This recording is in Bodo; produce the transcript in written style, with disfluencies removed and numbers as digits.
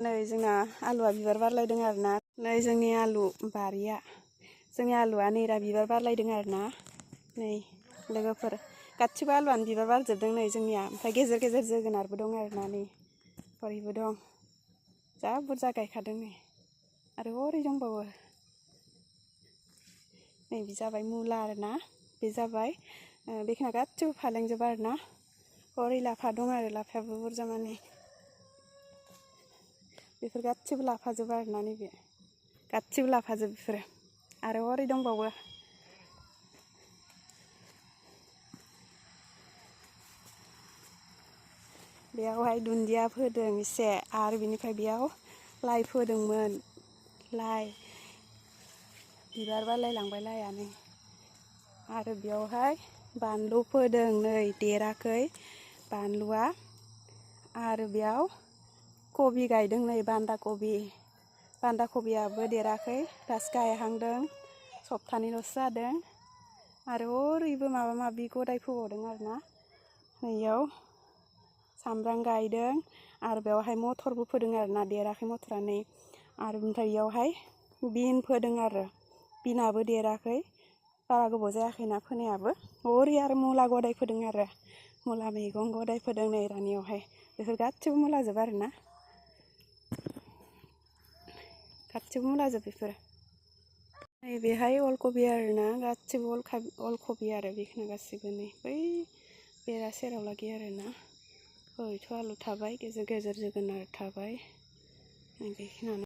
नै जोंना आलुआ बिबार बारलायदों आरोना। नै जोंनि आलु बारिया, जोंनि आलुआ नै दा बिबार बारलायदों आरोना। नै लोगोफोर गासिबो आलुआनो बिबार बारजोबदों नै जोंनिया। ओमफ्राय गेजेर गेजेर जोगोनारबो दं आरोना। नै हरैबो दं, जा बुरजा गायखादों नै। आरो हरै दंबावो। नै बे जाबाय मुला आरोना। बे जाबाय बेखिना गासिबो फालेंजोब आरोना। हरै लाफा दं आरो लाफायाबो बुरजा माने। बेफोर गासिबो लाफाजोब आरोना नैबे गासिबो लाफाजोब बेफोरो। आरो हरै दंबावो। बेयावहाय दुन्दिया फोदों एसे, आरो बिनिफ्राय बेयाव लाइ फोदोंमोन। लाइ बिबार बारलायलांबाय लाइआ नै। आरो बेयावहाय बानलु फोदों नै देराखै बानलुआ। आरो बेयाव कबि गायदों नै बान्दा कबि। बान्दा कबियाबो देराखै, दासो गायहांदों, सप्तानैल'सो जादों। आरो ओरैबो माबा माबि गदाय फोबावदों आरोना। नैयाव सामब्राम गायदों, आरो बेवहाय मटरबो फोदों आरोना, देराखै मटरा नै। आरो ओमफ्राय बेयावहाय बिन फोदों आरो बिनाबो देराखै, बारा गोबाव जायाखैना फोनायाबो। ओरै आरो मुला गदाय फोदों आरो मुला मैगं गदाय फोदों नै रानियावहाय। बेफोर गासिबो मुलाजोब आरोना, गासिबो मुलाजोब बेफोर। नैबेहाय अलकबि आरोना, गासिबो अलकबि आरो बेखिना गासिबो नै बै बेरा सेराव लागि आरोना। ओरैथ' आलु थाबाय, गेजेर गेजेर जोगोनार थाबाय, बेखिनियानो।